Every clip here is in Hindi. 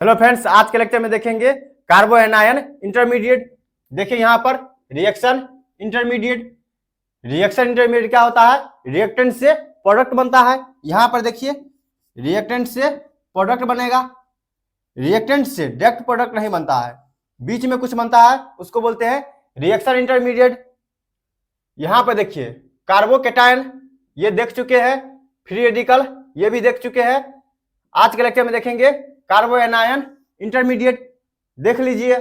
हेलो फ्रेंड्स, आज के लेक्चर में देखेंगे कार्बो एनायन इंटरमीडिएट। देखिए यहाँ पर रिएक्शन इंटरमीडिएट। रिएक्शन इंटरमीडिएट क्या होता है? रिएक्टेंट से प्रोडक्ट बनता है। यहाँ पर देखिए रिएक्टेंट से प्रोडक्ट बनेगा। रिएक्टेंट से डायरेक्ट प्रोडक्ट नहीं बनता है, बीच में कुछ बनता है, उसको बोलते हैं रिएक्शन इंटरमीडिएट। यहाँ पर देखिए कार्बोकेटायन ये देख चुके हैं, फ्री रेडिकल ये भी देख चुके हैं। आज के लेक्चर में देखेंगे कार्बो एनायन इंटरमीडिएट, देख लीजिए।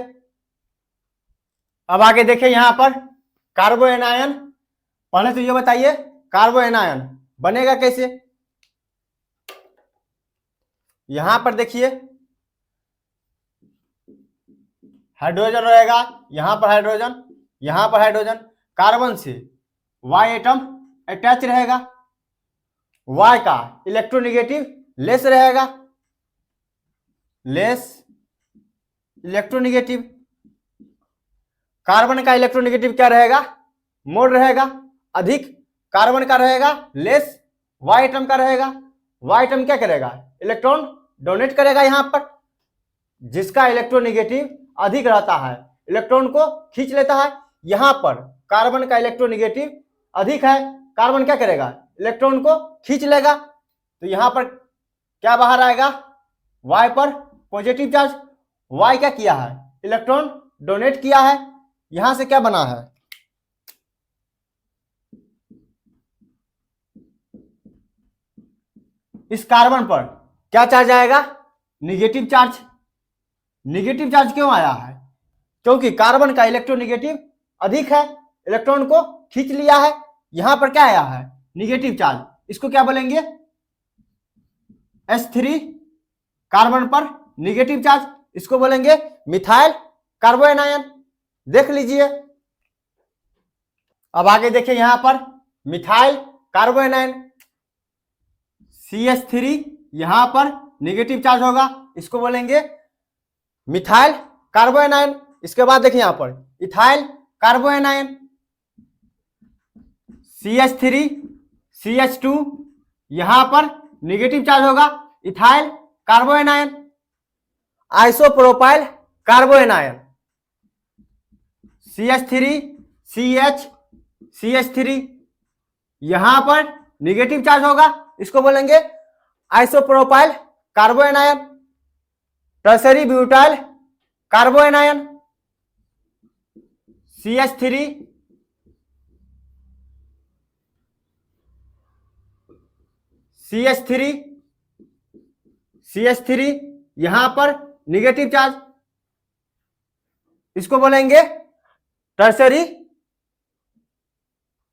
अब आगे देखें यहाँ पर कार्बो एनायन। पहले तो ये बताइए कार्बो एनायन बनेगा कैसे। यहां पर देखिए हाइड्रोजन रहेगा, यहां पर हाइड्रोजन, यहां पर हाइड्रोजन। कार्बन से वाई एटम अटैच रहेगा, वाई का इलेक्ट्रोनेगेटिव लेस रहेगा, लेस इलेक्ट्रोनेगेटिव। कार्बन का इलेक्ट्रोनेगेटिव क्या रहेगा? मोर रहेगा, अधिक। कार्बन का रहेगा लेस, वाई एटम का रहेगा। वाई एटम क्या करेगा? इलेक्ट्रॉन डोनेट करेगा। यहां पर जिसका इलेक्ट्रोनेगेटिव अधिक रहता है इलेक्ट्रॉन को खींच लेता है। यहां पर कार्बन का इलेक्ट्रोनेगेटिव अधिक है, कार्बन क्या करेगा? इलेक्ट्रॉन को खींच लेगा। तो यहां पर क्या बाहर आएगा? वाई पर पॉजिटिव चार्ज। वाई क्या किया है? इलेक्ट्रॉन डोनेट किया है। यहां से क्या बना है? इस कार्बन पर क्या चार्ज आएगा? Negative charge. निगेटिव चार्ज क्यों आया है? क्योंकि कार्बन का इलेक्ट्रोनेगेटिव अधिक है, इलेक्ट्रॉन को खींच लिया है। यहां पर क्या आया है? Negative charge. इसको क्या बोलेंगे? H3। कार्बन पर निगेटिव चार्ज, इसको बोलेंगे मिथाइल कार्बो एनायन। देख लीजिए। अब आगे देखिए यहां पर मिथाइल कार्बो एनायन CH3, यहां पर निगेटिव चार्ज होगा, इसको बोलेंगे मिथाइल कार्बो एनायन। इसके बाद देखिए यहां पर इथाइल कार्बो एनायन CH3 CH2, यहां पर निगेटिव चार्ज होगा, ethyl कार्बो anion. Isopropyl कार्बो anion CH3 CH CH3, यहां पर निगेटिव चार्ज होगा, इसको बोलेंगे isopropyl कार्बो anion. Tertiary butyl कार्बो anion CH3 CH3 CH3, यहां पर निगेटिव चार्ज, इसको बोलेंगे टर्सरी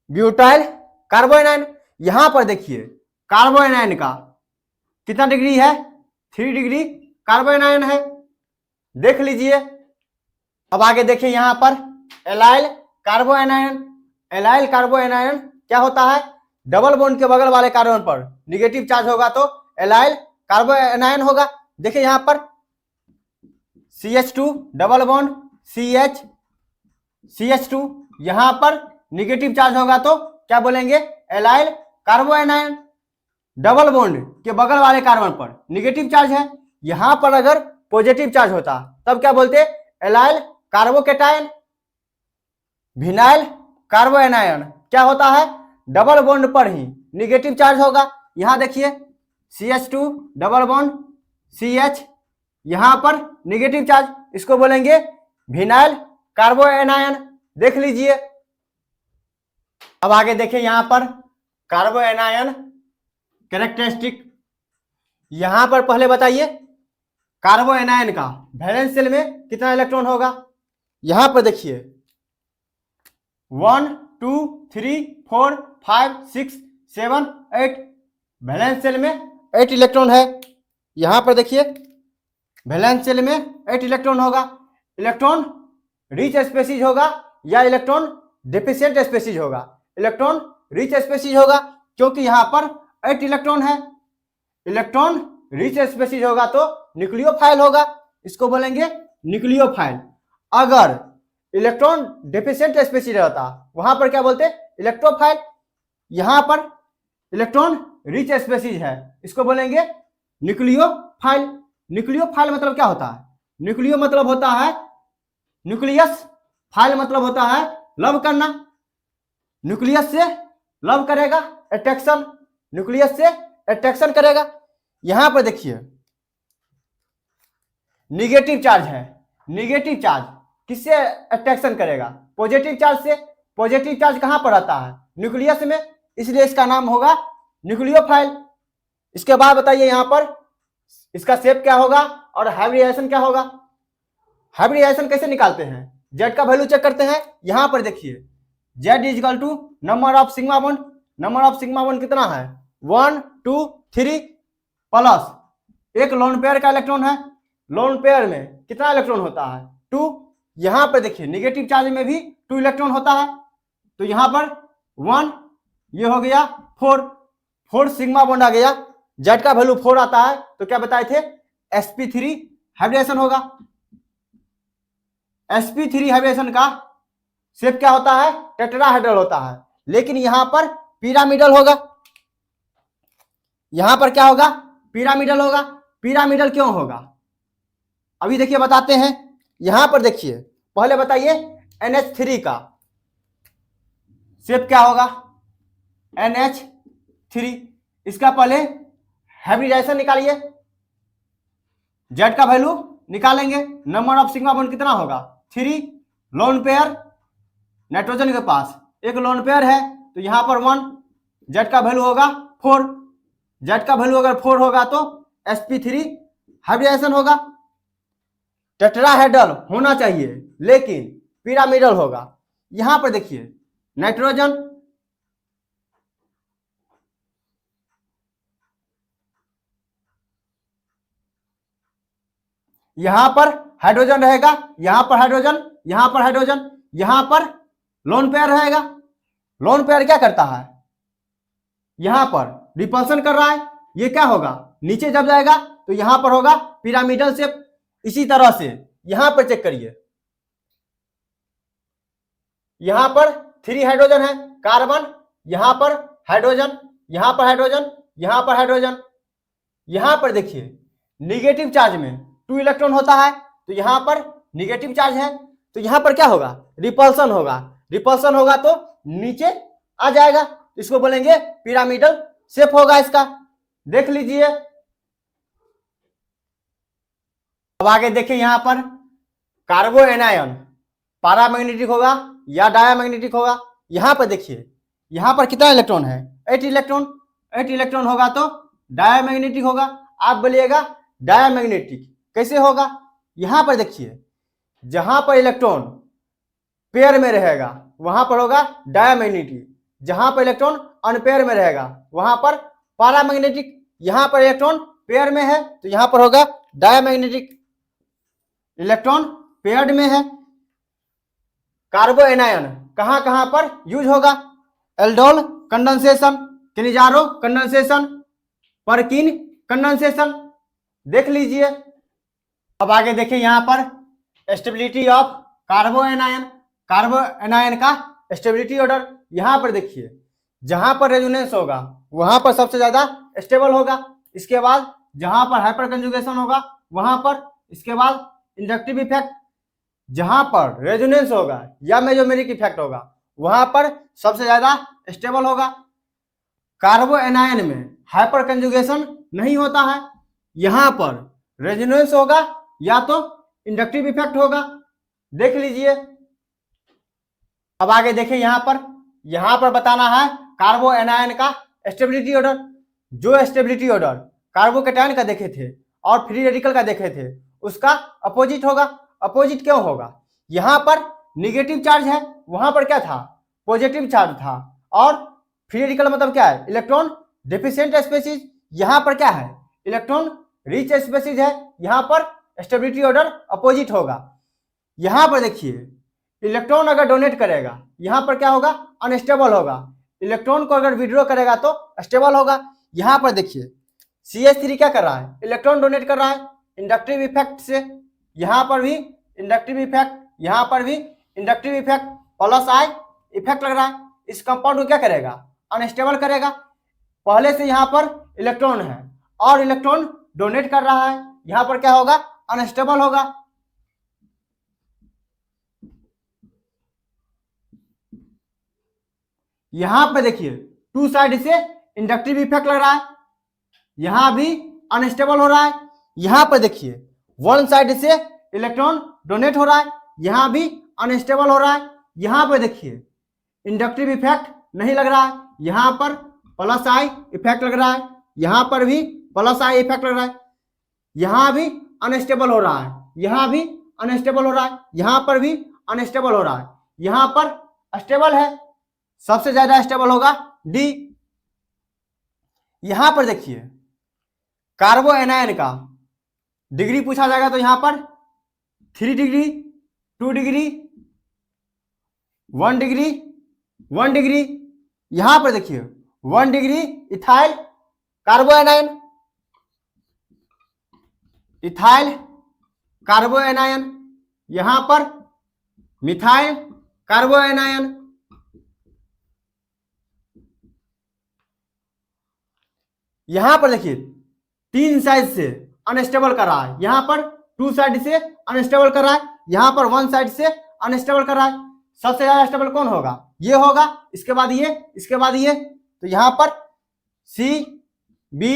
ब्यूटाइल कार्बो एनायन। यहां पर देखिए कार्बो एनायन का कितना डिग्री है? 3 डिग्री कार्बो एनायन है, देख लीजिए। अब आगे देखिए यहां पर एलाइल कार्बो एनायन। एलाइल कार्बो एनायन क्या होता है? डबल बॉन्ड के बगल वाले कार्बन पर निगेटिव चार्ज होगा तो एलाइल कार्बो एनायन होगा। देखिए यहां पर CH2 double bond CH CH2, यहां पर निगेटिव चार्ज होगा तो क्या बोलेंगे? Allyl कार्बो anion. डबल बॉन्ड के बगल वाले कार्बन पर निगेटिव चार्ज है, यहां पर अगर पॉजिटिव चार्ज होता तब क्या बोलते? Allyl carbocation. विनाइल कार्बो एनायन क्या होता है? डबल बॉन्ड पर ही निगेटिव चार्ज होगा। यहां देखिए CH2 डबल बॉन्ड CH, यहां पर निगेटिव चार्ज, इसको बोलेंगे विनाइल कार्बो एनायन। देख लीजिए। अब आगे देखिए यहां पर कार्बो एनायन कैरेक्टरिस्टिक। यहां पर पहले बताइए कार्बो एनायन का वैलेंस शेल में कितना इलेक्ट्रॉन होगा? यहां पर देखिए 1 2 3 4 5 6 7 8, वैलेंस शेल में 8 इलेक्ट्रॉन है। यहां पर देखिए वैलेंस शेल में 8 इलेक्ट्रॉन होगा। इलेक्ट्रॉन रिच स्पेसीज होगा या इलेक्ट्रॉन डेफिशिएंट स्पेसीज होगा? इलेक्ट्रॉन रिच स्पेसीज होगा, क्योंकि यहां पर 8 इलेक्ट्रॉन है। इलेक्ट्रॉन रिच स्पेसीज होगा तो न्यूक्लियोफाइल होगा, इसको बोलेंगे न्यूक्लियोफाइल। अगर इलेक्ट्रॉन डेफिशिएंट स्पेसीज रहता वहां पर क्या बोलते? इलेक्ट्रोफाइल। यहां पर इलेक्ट्रॉन रिच स्पेसीज है, इसको बोलेंगे न्यूक्लियोफाइल। न्यूक्लियोफाइल मतलब क्या होता है? न्यूक्लियो मतलब होता है न्यूक्लियस, फाइल मतलब होता है लव करना। न्यूक्लियस से लव करेगा, अट्रैक्शन, न्यूक्लियस से अट्रैक्शन करेगा। यहां पर देखिए निगेटिव चार्ज है, निगेटिव चार्ज किससे अट्रैक्शन करेगा? पॉजिटिव चार्ज से। पॉजिटिव चार्ज कहां पर आता है? न्यूक्लियस में, इसलिए इसका नाम होगा न्यूक्लियोफाइल। इसके बाद बताइए यहां पर इसका शेप क्या होगा और हाइब्रिडाइजेशन क्या होगा? हाइब्रिडाइजेशन कैसे निकालते हैं? जेड का वैल्यू चेक करते हैं। यहां पर देखिए Z is equal to number of sigma bond. Number of sigma bond कितना है? 1 2 3 प्लस एक लोन पेयर का इलेक्ट्रॉन है। लोन पेयर में कितना इलेक्ट्रॉन होता है? 2। यहां पर देखिए निगेटिव चार्ज में भी 2 इलेक्ट्रॉन होता है, तो यहां पर 1, ये हो गया 4 सिग्मा बॉन्ड आ गया। जेड का वैल्यू 4 आता है, तो क्या बताए थे? sp3 हाइब्रिडेशन होगा। sp3 हाइब्रिडेशन का शेप क्या होता है? टेट्राहेड्रल होता है, लेकिन यहां पर पिरामिडल होगा। यहां पर क्या होगा? पिरामिडल होगा। पिरामिडल क्यों होगा अभी देखिए बताते हैं। यहां पर देखिए पहले बताइए NH3 का शेप क्या होगा? NH3। इसका पहले हाइब्रिडाइजेशन निकालिए, जेड का वैल्यू निकालेंगे। नंबर ऑफ सिग्मा बॉन्ड कितना होगा? 3। लोन पेयर नाइट्रोजन के पास एक लोन पेयर है, तो यहां पर 1, जेड का वैल्यू होगा 4। जेड का वैल्यू अगर 4 होगा तो sp3 हाइब्रिडाइजेशन होगा। टेट्राहेड्रल होना चाहिए लेकिन पिरामिडल होगा। यहां पर देखिए नाइट्रोजन, यहां पर हाइड्रोजन रहेगा, यहां पर हाइड्रोजन, यहां पर हाइड्रोजन, यहां पर लोन पेयर रहेगा। लोन पेयर क्या करता है? यहां पर रिपल्सन कर रहा है। ये क्या होगा? नीचे जब जाएगा तो यहां पर होगा पिरामिडल शेप। इसी तरह से यहां पर चेक करिए, यहां पर 3 हाइड्रोजन है, कार्बन, यहां पर हाइड्रोजन, यहां पर हाइड्रोजन, यहां पर हाइड्रोजन। यहां पर देखिए निगेटिव चार्ज में 2 इलेक्ट्रॉन होता है, तो यहां पर निगेटिव चार्ज है, तो यहां पर क्या होगा? रिपल्सन होगा। रिपल्सन होगा तो नीचे आ जाएगा, इसको बोलेंगे पिरामिडल शेप होगा इसका। देख लीजिए। अब आगे देखिए यहां पर कार्बो एनायन पैरामैग्नेटिक होगा या डायामैग्नेटिक होगा। यहां पर देखिए यहां पर कितना इलेक्ट्रॉन है? 8 इलेक्ट्रॉन। 8 इलेक्ट्रॉन होगा तो डायामैग्नेटिक होगा। आप बोलिएगा डायामैग्नेटिक कैसे होगा? यहां पर देखिए जहां पर इलेक्ट्रॉन पेयर में रहेगा वहां पर होगा डायामैग्नेटिक, जहां पर इलेक्ट्रॉन अनपेयर में रहेगा वहां पर पैरामैग्नेटिक। यहां पर इलेक्ट्रॉन पेयर में है तो यहां पर होगा डायामैग्नेटिक। इलेक्ट्रॉन पेयर्ड में है। कार्बो एनायन कहां कहां पर यूज होगा? एल्डोल कंडेंसेशन, किलिंजारो कंडेंसेशन, परकिन कंडेंसेशन। देख लीजिए। अब आगे देखिए यहां पर stability of carbanion. Carbanion का स्टेबिलिटी ऑर्डर यहां पर देखिए जहां पर रेजोनेंस होगा वहां पर सबसे ज्यादा स्टेबल होगा। इसके बाद जहां पर हाइपर कंजुगेशन होगा वहां पर, इसके बाद इंडक्टिव इफेक्ट, जहां पर रेजोनेंस होगा या मेसोमेरिक इफेक्ट होगा वहां पर सबसे ज्यादा स्टेबल होगा। कार्बो एनायन में हाइपर कंजुगेशन नहीं होता है, यहां पर रेजोनेंस होगा या तो इंडक्टिव इफेक्ट होगा। देख लीजिए। अब आगे देखिए यहां पर बताना है कार्बो एनायन का स्टेबिलिटी ऑर्डर। जो स्टेबिलिटी ऑर्डर कार्बोकेटायन का देखे थे और फ्री रेडिकल का देखे थे उसका अपोजिट होगा। अपोजिट क्यों होगा? यहां पर निगेटिव चार्ज है, वहां पर क्या था? पॉजिटिव चार्ज था। और फ्री रेडिकल मतलब क्या है? Electron deficient species. यहां पर क्या है? इलेक्ट्रॉन रिच स्पीशीज है, यहां पर स्टेबिलिटी ऑर्डर अपोजिट होगा। यहां पर देखिए इलेक्ट्रॉन अगर डोनेट करेगा यहां पर क्या होगा? अनस्टेबल होगा। इलेक्ट्रॉन को अगर विड्रॉ करेगा तो स्टेबल होगा। यहां पर देखिए CH3 क्या कर रहा है? इलेक्ट्रॉन डोनेट कर रहा है इंडक्टिव इफेक्ट से। यहां पर भी इंडक्टिव इफेक्ट, यहां पर भी inductive effect, plus I effect लग रहा है। इस कंपाउंड को क्या करेगा? अनस्टेबल करेगा। पहले से यहां पर इलेक्ट्रॉन है और इलेक्ट्रॉन डोनेट कर रहा है, यहां पर क्या होगा, अनस्टेबल होगा। यहां पर देखिए टू साइड से इंडक्टिव इफेक्ट लग रहा है, यहां भी अनस्टेबल हो रहा है। यहां पर देखिए वन साइड से इलेक्ट्रॉन डोनेट हो रहा है, यहां भी अनस्टेबल हो रहा है। यहां पर देखिए इंडक्टिव इफेक्ट नहीं लग रहा है, यहां पर प्लस आई इफेक्ट लग रहा है, यहां पर भी प्लस आई इफेक्ट लग रहा है। यहां भी अनस्टेबल हो रहा है, यहां भी अनस्टेबल हो रहा है, यहां पर भी अनस्टेबल हो रहा है, यहां पर स्टेबल है। सबसे ज्यादा स्टेबल होगा डी। यहां पर देखिए कार्बो एनायन का डिग्री पूछा जाएगा तो यहां पर 3 डिग्री, 2 डिग्री, 1 डिग्री, 1 डिग्री। यहां पर देखिए 1 degree ethyl कार्बो anion, ethyl कार्बो anion, यहां पर मिथाइल कार्बो एनायन। यहां पर देखिए 3 साइड से अनस्टेबल कर रहा है, यहां पर 2 साइड से अनस्टेबल कर रहा है, यहां पर 1 साइड से अनस्टेबल कर रहा है। सबसे ज्यादा स्टेबल कौन होगा, ये होगा, इसके बाद ये, इसके बाद ये। तो यहां पर सी बी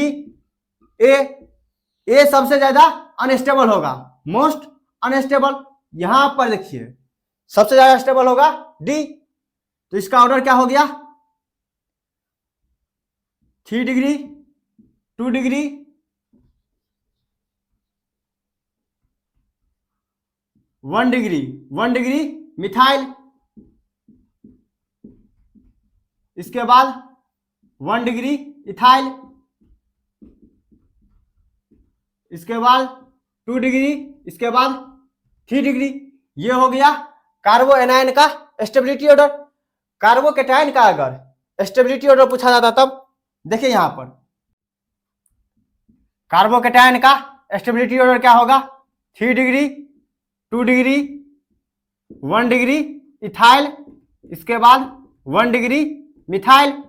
ए सबसे ज्यादा अनस्टेबल होगा, मोस्ट अनस्टेबल। यहां पर देखिए सबसे ज्यादा स्टेबल होगा डी। तो इसका ऑर्डर क्या हो गया, 3 degree, 2 degree, 1 degree, 1 degree methyl, इसके बाद 1 डिग्री इथाइल, इसके बाद 2 डिग्री, इसके बाद 3 डिग्री। ये हो गया कार्बो एनायन का स्टेबिलिटी ऑर्डर। कार्बोकेटायन का अगर स्टेबिलिटी ऑर्डर पूछा जाता तब देखिए यहां पर कार्बोकेटायन का स्टेबिलिटी ऑर्डर क्या होगा, 3 डिग्री, 2 डिग्री, 1 डिग्री इथाइल, इसके बाद 1 डिग्री मिथाइल।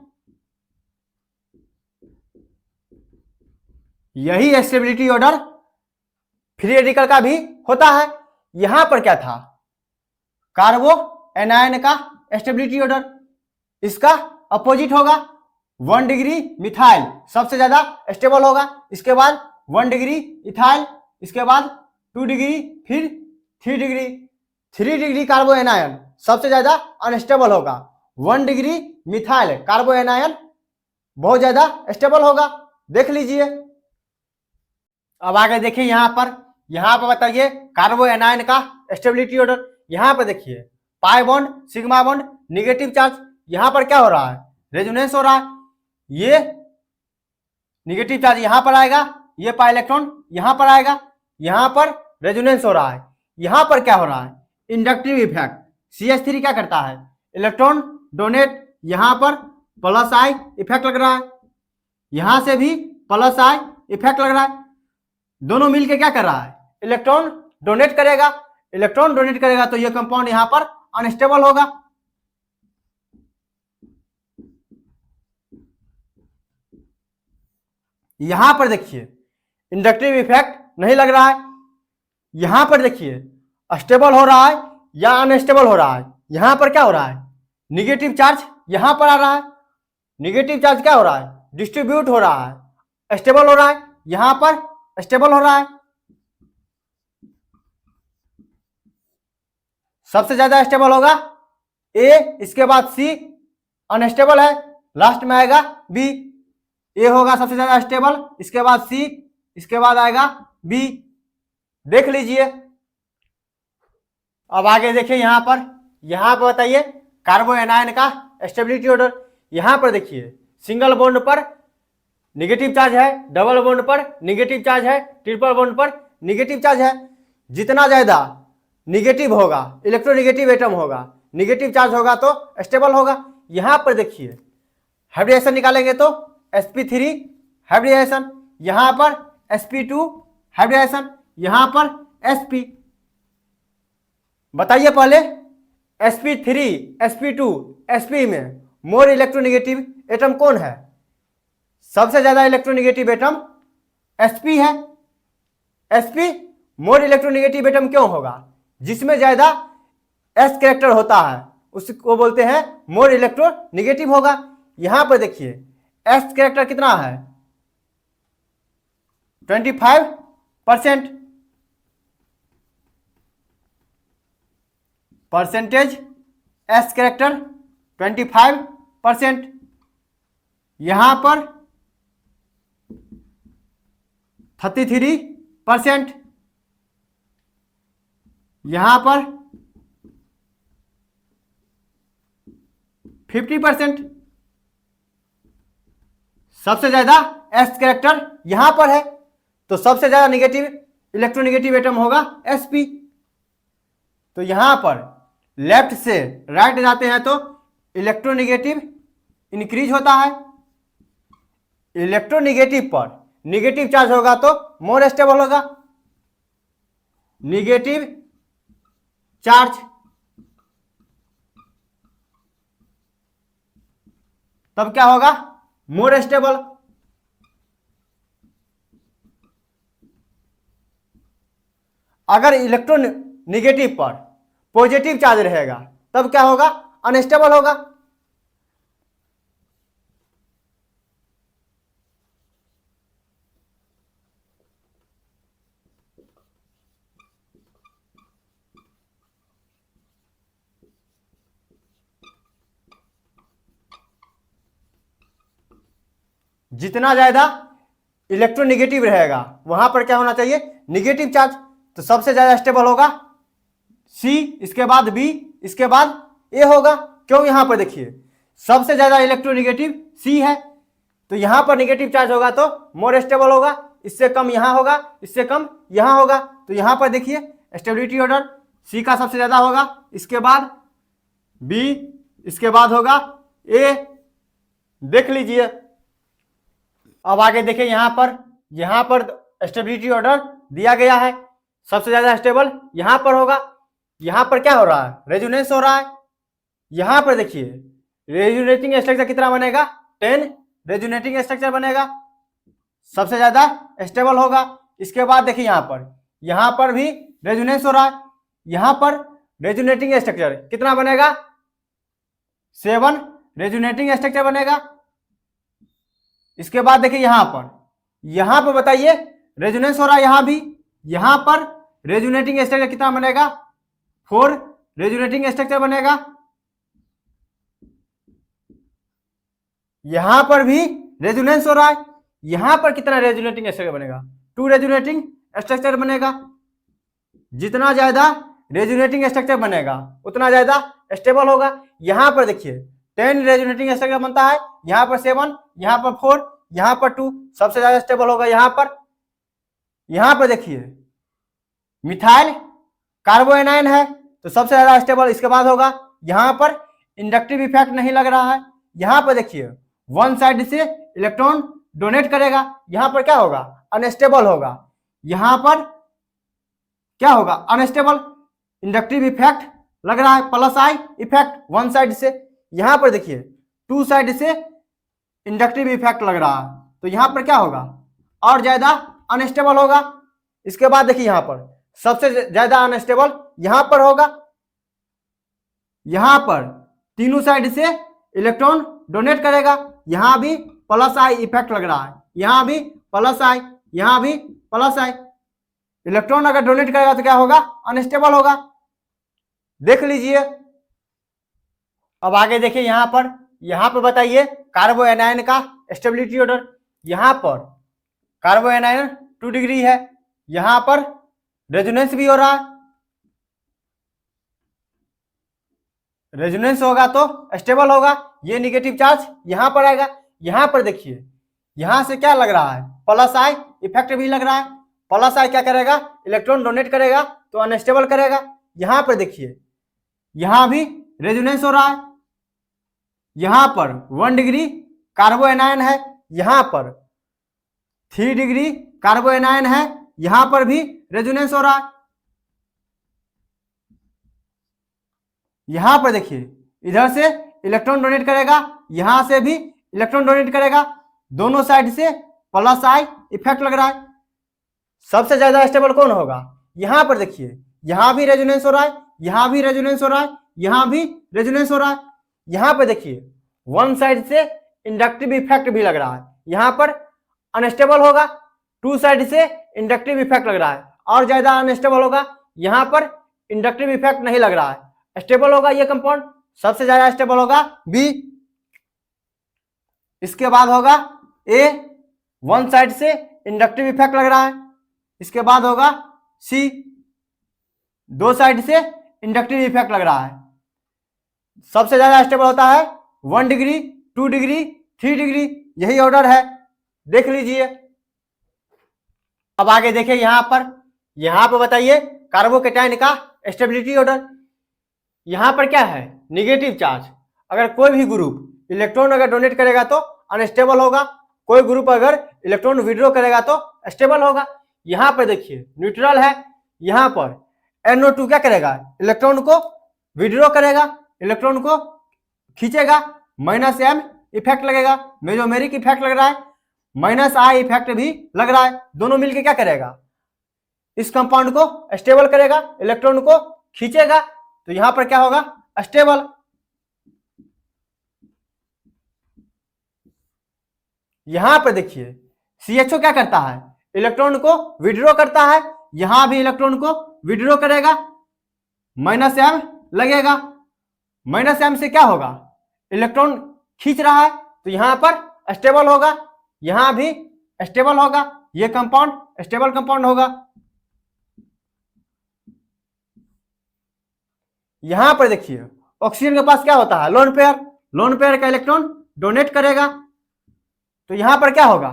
यही स्टेबिलिटी ऑर्डर फ्री रेडिकल का भी होता है। यहां पर क्या था, कार्बो एनायन का स्टेबिलिटी ऑर्डर, इसका अपोजिट होगा 1 डिग्री मिथाइल सबसे ज्यादा स्टेबल होगा, इसके बाद 1 डिग्री इथाइल, इसके बाद 2 डिग्री, फिर 3 डिग्री। 3 डिग्री कार्बो एनायन सबसे ज्यादा अनस्टेबल होगा, 1 डिग्री मिथाइल कार्बो एनायन बहुत ज्यादा स्टेबल होगा। देख लीजिए। अब आगे देखिए यहां पर बताइए कार्बो एनायन का स्टेबिलिटी ऑर्डर। यहां पर देखिए pi bond, sigma bond, negative charge. यहां पर क्या हो रहा है, रेजोनेंस हो रहा है। ये निगेटिव चार्ज यहां पर आएगा, ये पाई इलेक्ट्रॉन यहां पर आएगा, यहां पर रेजोनेंस हो रहा है। यहां पर क्या हो रहा है, इंडक्टिव इफेक्ट। CH3 क्या करता है, इलेक्ट्रॉन डोनेट, यहां पर प्लस आई इफेक्ट लग रहा है, यहां से भी प्लस आई इफेक्ट लग रहा है। दोनों मिलके क्या कर रहा है, इलेक्ट्रॉन डोनेट करेगा। इलेक्ट्रॉन डोनेट करेगा तो ये कंपाउंड यहां पर अनस्टेबल होगा। यहां पर देखिए इंडक्टिव इफेक्ट नहीं लग रहा है। यहां पर देखिए स्टेबल हो रहा है या अनस्टेबल हो रहा है। यहां पर क्या हो रहा है, निगेटिव चार्ज यहां पर आ रहा है। निगेटिव चार्ज क्या हो रहा है, डिस्ट्रीब्यूट हो रहा है, स्टेबल हो रहा है, यहां पर स्टेबल हो रहा है। सबसे ज्यादा स्टेबल होगा ए, इसके बाद सी अनस्टेबल है, लास्ट में आएगा बी। ए होगा सबसे ज्यादा स्टेबल, इसके बाद सी, इसके बाद आएगा बी। देख लीजिए। अब आगे देखिए यहां पर बताइए कार्बो एनायन का स्टेबिलिटी ऑर्डर। यहां पर देखिए सिंगल बॉन्ड पर निगेटिव चार्ज है, डबल बॉन्ड पर निगेटिव चार्ज है, ट्रिपल बॉन्ड पर निगेटिव चार्ज है। जितना ज्यादा निगेटिव होगा, इलेक्ट्रोनिगेटिव एटम होगा, निगेटिव चार्ज होगा तो स्टेबल होगा। यहां पर देखिए हाइब्रिडेशन निकालेंगे तो sp3 हाइब्रिडेशन, यहां पर sp2 हाइब्रिडेशन, यहां पर sp। बताइए पहले sp3, sp2, sp में मोर इलेक्ट्रोनिगेटिव एटम कौन है, सबसे ज्यादा इलेक्ट्रोनिगेटिव एटम sp है। sp मोर इलेक्ट्रोनेगेटिव एटम क्यों होगा? जिसमें ज्यादा s कैरेक्टर होता है उसको बोलते हैं मोर इलेक्ट्रोनेगेटिव होगा। यहां पर देखिए s कैरेक्टर कितना है 25%। Percentage s character 25%। यहां पर 33%। यहां पर 50%। सबसे ज्यादा s कैरेक्टर यहां पर है, तो सबसे ज्यादा नेगेटिव इलेक्ट्रोनेगेटिव एटम होगा sp। तो यहां पर लेफ्ट से राइट जाते हैं तो इलेक्ट्रोनेगेटिव इंक्रीज होता है। इलेक्ट्रोनेगेटिव पर नेगेटिव चार्ज होगा तो मोर स्टेबल होगा। नेगेटिव चार्ज तब क्या होगा मोर स्टेबल। अगर इलेक्ट्रोनेगेटिव पर पॉजिटिव चार्ज रहेगा तब क्या होगा अनस्टेबल होगा। जितना ज्यादा इलेक्ट्रोनेगेटिव रहेगा वहां पर क्या होना चाहिए नेगेटिव चार्ज। तो सबसे ज्यादा स्टेबल होगा सी, इसके बाद बी, इसके बाद ए होगा। क्यों? यहां पर देखिए सबसे ज्यादा इलेक्ट्रोनेगेटिव सी है, तो यहां पर नेगेटिव चार्ज होगा तो मोर स्टेबल होगा। इससे कम यहां होगा, इससे कम यहां होगा। तो यहां पर देखिए स्टेबिलिटी ऑर्डर सी का सबसे ज्यादा होगा, इसके बाद बी, इसके बाद होगा ए। देख लीजिए। अब आगे देखिए यहां पर स्टेबिलिटी ऑर्डर दिया गया है। सबसे ज्यादा स्टेबल यहां पर होगा। यहां पर क्या हो रहा है रेजोनेंस हो रहा है। यहां पर देखिए रेजोनेटिंग स्ट्रक्चर कितना बनेगा 10 रेजोनेटिंग स्ट्रक्चर बनेगा, सबसे ज्यादा स्टेबल होगा। इसके बाद देखिए यहां पर भी रेजोनेंस हो रहा है। यहां पर रेजोनेटिंग स्ट्रक्चर कितना बनेगा 7 रेजोनेटिंग स्ट्रक्चर बनेगा। इसके बाद देखिए यहां पर बताइए रेजोनेंस हो रहा है यहां पर रेजोनेटिंग स्ट्रक्चर कितना बनेगा 4 रेजोनेटिंग स्ट्रक्चर बनेगा। यहां पर भी रेजोनेंस हो रहा है, यहां पर कितना रेजोनेटिंग स्ट्रक्चर बनेगा 2 रेजोनेटिंग स्ट्रक्चर बनेगा। जितना ज्यादा रेजोनेटिंग स्ट्रक्चर बनेगा उतना ज्यादा स्टेबल होगा। यहां पर देखिए 10 रेजोनेटिंग स्ट्रक्चर बनता है, यहां पर 7, यहां पर 4, यहां पर 2, सबसे ज्यादा स्टेबल होगा यहां पर देखिए मिथाइल कार्बोएनाइन है तो सबसे ज्यादा स्टेबल इसके बाद होगा। यहां पर इंडक्टिव इफेक्ट नहीं लग रहा है। यहां पर देखिए वन साइड से इलेक्ट्रॉन डोनेट करेगा, यहां पर क्या होगा अनस्टेबल होगा। यहां पर क्या होगा अनस्टेबल, इंडक्टिव इफेक्ट लग रहा है plus I effect one side से। यहां पर देखिए टू साइड से इंडक्टिव इफेक्ट लग रहा है, तो यहां पर क्या होगा और ज्यादा अनस्टेबल होगा। इसके बाद देखिए यहां पर सबसे ज्यादा अनस्टेबल यहां पर होगा। यहां पर तीनों साइड से इलेक्ट्रॉन डोनेट करेगा, यहां भी प्लस आई इफेक्ट लग रहा है, यहां भी प्लस आई, यहां भी प्लस आई। इलेक्ट्रॉन अगर डोनेट करेगा तो क्या होगा अनस्टेबल होगा। देख लीजिए। अब आगे देखिए यहां पर बताइए कार्बोएनाइन का स्टेबिलिटी ऑर्डर। यहां पर कार्बोएनाइन 2 डिग्री है, यहां पर रेजोनेंस भी हो रहा है। रेजोनेंस होगा तो स्टेबल होगा। ये नेगेटिव चार्ज यहां पर आएगा। यहां पर देखिए यहां से क्या लग रहा है प्लस आई इफेक्ट भी लग रहा है। प्लस आई क्या करेगा इलेक्ट्रॉन डोनेट करेगा तो अनस्टेबल करेगा। यहां पर देखिए यहां भी रेजोनेंस हो रहा है। यहां पर 1 डिग्री कार्बोएनाइन है, यहां पर 3 डिग्री कार्बोएनाइन है, यहां पर भी रेजोनेंस हो रहा है। यहां पर देखिए इधर से इलेक्ट्रॉन डोनेट करेगा, यहां से भी इलेक्ट्रॉन डोनेट करेगा, दोनों साइड से प्लस आई इफेक्ट लग रहा है। सबसे ज्यादा स्टेबल कौन होगा? यहां पर देखिए, यहां भी रेजोनेंस हो रहा है, यहां भी रेजोनेंस हो रहा है, यहां भी रेजोनेंस हो रहा है। यहां पर देखिए वन साइड से इंडक्टिव इफेक्ट भी लग रहा है, यहां पर अनस्टेबल होगा, टू साइड से इंडक्टिव इफेक्ट लग रहा है, और ज्यादा अनस्टेबल होगा, यहां पर इंडक्टिव इफेक्ट नहीं लग रहा है। स्टेबल होगा ये कंपाउंड, सबसे ज्यादा स्टेबल होगा बी। इसके बाद होगा ए, वन साइड से इंडक्टिव इफेक्ट लग रहा है। इसके बाद होगा सी, दो साइड से इंडक्टिव इफेक्ट लग रहा है। सबसे ज्यादा स्टेबल होता है 1 डिग्री, 2 डिग्री, 3 डिग्री, यही ऑर्डर है, देख लीजिए। अब आगे देखिए, यहां पर बताइए कार्बोकेटाइन का स्टेबिलिटी ऑर्डर। यहां पर क्या है? Negative charge. अगर कोई भी ग्रुप इलेक्ट्रॉन अगर डोनेट करेगा तो अनस्टेबल होगा, कोई ग्रुप अगर इलेक्ट्रॉन विड्रॉ करेगा तो स्टेबल होगा। यहां पर देखिए न्यूट्रल है, यहां पर NO2 क्या करेगा? इलेक्ट्रॉन को विड्रॉ करेगा, इलेक्ट्रॉन को खींचेगा, -m इफेक्ट लगेगा, मेजोमेरिक इफेक्ट लग रहा है, -I इफेक्ट भी लग रहा है। दोनों मिलकर क्या करेगा? इस कंपाउंड को स्टेबल करेगा, इलेक्ट्रॉन को खींचेगा, तो यहां पर क्या होगा? स्टेबल। यहां पर देखिए CHO क्या करता है? इलेक्ट्रॉन को विड्रॉ करता है, यहां भी इलेक्ट्रॉन को विड्रॉ करेगा, -m लगेगा, -m से क्या होगा? इलेक्ट्रॉन खींच रहा है, तो यहां पर स्टेबल होगा, यहां भी स्टेबल होगा, यह कंपाउंड स्टेबल कंपाउंड होगा। यहां पर देखिए ऑक्सीजन के पास क्या होता है? लोन पेयर, लोन पेयर का इलेक्ट्रॉन डोनेट करेगा, तो यहां पर क्या होगा?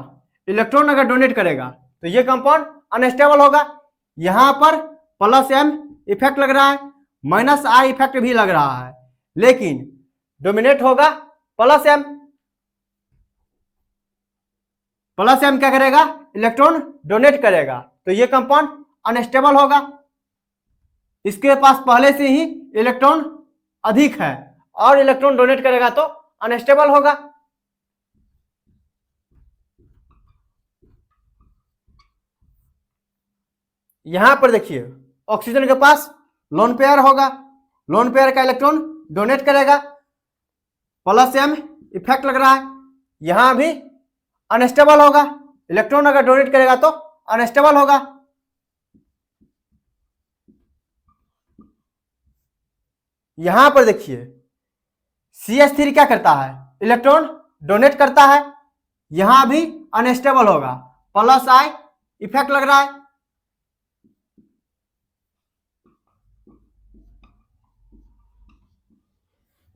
इलेक्ट्रॉन अगर डोनेट करेगा तो ये कंपाउंड अनस्टेबल होगा। यहां पर +m इफेक्ट लग रहा है, -I इफेक्ट भी लग रहा है, लेकिन डोमिनेट होगा +m। +m क्या करेगा? इलेक्ट्रॉन डोनेट करेगा, तो ये कंपाउंड अनस्टेबल होगा। इसके पास पहले से ही इलेक्ट्रॉन अधिक है और इलेक्ट्रॉन डोनेट करेगा तो अनस्टेबल होगा। यहां पर देखिए ऑक्सीजन के पास लोन पेयर होगा, लोन पेयर का इलेक्ट्रॉन डोनेट करेगा, +m इफेक्ट लग रहा है, यहां भी अनस्टेबल होगा, इलेक्ट्रॉन अगर डोनेट करेगा तो अनस्टेबल होगा। यहां पर देखिए CH3 क्या करता है? इलेक्ट्रॉन डोनेट करता है, यहां भी अनस्टेबल होगा, +I इफेक्ट लग रहा है।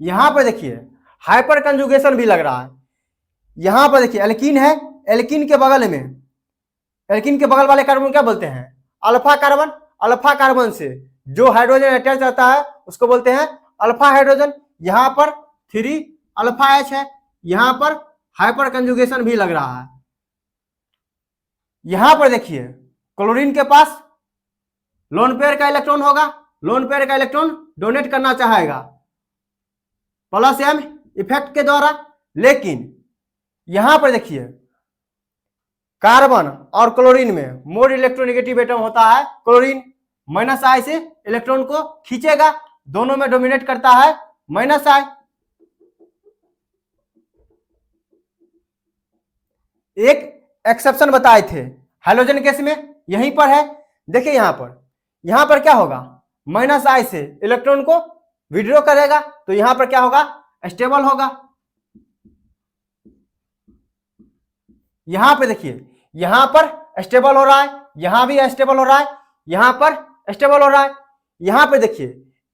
यहां पर देखिए हाइपर कंजुगेशन भी लग रहा है। यहां पर देखिए एल्कीन है, एल्कीन के बगल में, एल्कीन के बगल वाले कार्बन क्या बोलते हैं? Alpha carbon. अल्फा कार्बन से जो हाइड्रोजन अटैच रहता है उसको बोलते हैं अल्फा हाइड्रोजन। यहां पर 3 अल्फा H है, यहां पर हाइपर कंजुगेशन भी लग रहा है। यहां पर देखिए क्लोरीन के पास लोन पेयर का इलेक्ट्रॉन होगा, लोन पेयर का इलेक्ट्रॉन डोनेट करना चाहेगा +m इफेक्ट के द्वारा, लेकिन यहां पर देखिए कार्बन और क्लोरीन में मोर इलेक्ट्रोनेगेटिव एटम होता है क्लोरीन, -I से इलेक्ट्रॉन को खींचेगा, दोनों में डोमिनेट करता है -I। एक एक्सेप्शन बताए थे हाइड्रोजन केस में, यहीं पर है, देखिए यहां पर क्या होगा? -I से इलेक्ट्रॉन को विड्रॉ करेगा, तो यहां पर क्या होगा? स्टेबल होगा। यहां पे देखिए यहां पर स्टेबल हो रहा है, यहां भी स्टेबल हो रहा है, यहां पर स्टेबल हो रहा है। यहां पे देखिए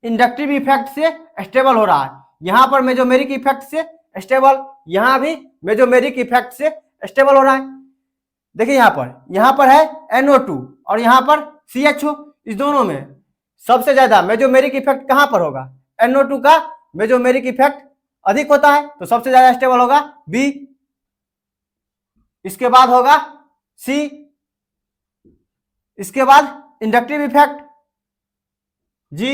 इंडक्टिव इफेक्ट से स्टेबल हो रहा है, यहां पर मेजोमेरिक इफेक्ट से स्टेबल, यहां भी मेजोमेरिक इफेक्ट से स्टेबल हो रहा है। देखिए यहां पर है NO2 और यहां पर CHO, इस दोनों में सबसे ज्यादा मेजोमेरिक इफेक्ट कहां पर होगा? NO2 का मेजोमेरिक इफेक्ट अधिक होता है, तो सबसे ज्यादा स्टेबल होगा B। इसके बाद होगा C, इसके बाद इंडक्टिव इफेक्ट G।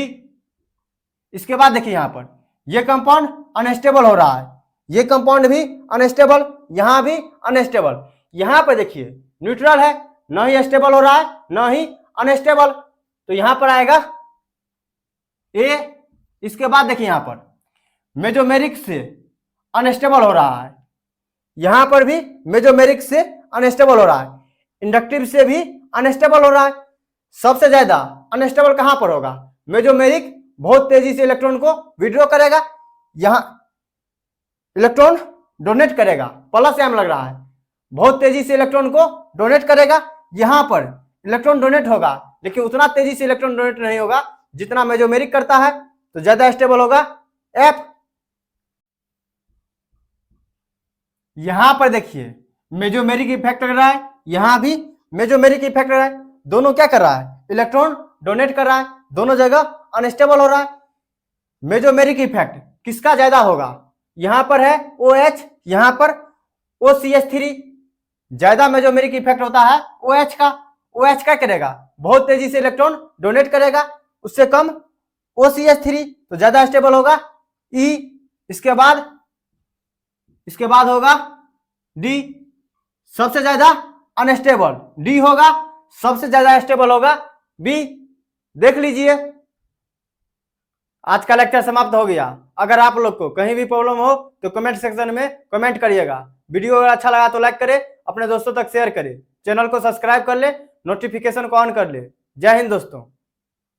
इसके बाद देखिए यहां पर यह कंपाउंड अनस्टेबल हो रहा है, ये कंपाउंड भी अनस्टेबल, यहां भी अनस्टेबल। यहां पर देखिए न्यूट्रल है, न ही स्टेबल हो रहा है न ही अनस्टेबल, तो यहां पर आएगा ए। इसके बाद देखिए यहां पर मेजोमेरिक से अनस्टेबल हो रहा है, यहां पर भी मेजोमेरिक से अनस्टेबल हो रहा है, इंडक्टिव से भी अनस्टेबल हो रहा है। सबसे ज्यादा अनस्टेबल कहां पर होगा? मेजोमेरिक बहुत तेजी से इलेक्ट्रॉन को विड्रॉ करेगा, यहां इलेक्ट्रॉन डोनेट करेगा, प्लस एम लग रहा है, बहुत तेजी से इलेक्ट्रॉन को डोनेट करेगा। यहां पर इलेक्ट्रॉन डोनेट होगा लेकिन उतना तेजी से इलेक्ट्रॉन डोनेट नहीं होगा जितना मेजोमेरिक करता है, तो ज्यादा स्टेबल होगा एफ। यहां पर देखिए मेजोमेरिक इफेक्ट लग रहा है, यहां भी मेजोमेरिक इफेक्ट लग रहा है, दोनों क्या कर रहा है? इलेक्ट्रॉन डोनेट कर रहा है, दोनों जगह अनस्टेबल हो रहा है। मेजोमेरिक इफेक्ट किसका ज्यादा होगा? यहां पर है OH, यहां पर OCH3, ज्यादा मेजोमेरिक इफेक्ट होता है OH का। OH क्या करेगा? बहुत तेजी से इलेक्ट्रॉन डोनेट करेगा, उससे कम OCH3, तो ज्यादा स्टेबल होगा E। इसके बाद होगा D, सबसे ज्यादा अनस्टेबल D होगा, सबसे ज्यादा स्टेबल होगा B। देख लीजिए, आज का लेक्चर समाप्त हो गया। अगर आप लोग को कहीं भी प्रॉब्लम हो तो कमेंट सेक्शन में कमेंट करिएगा। वीडियो अगर अच्छा लगा तो लाइक करें, अपने दोस्तों तक शेयर करें, चैनल को सब्सक्राइब कर ले, नोटिफिकेशन को ऑन कर ले। जय हिंद दोस्तों।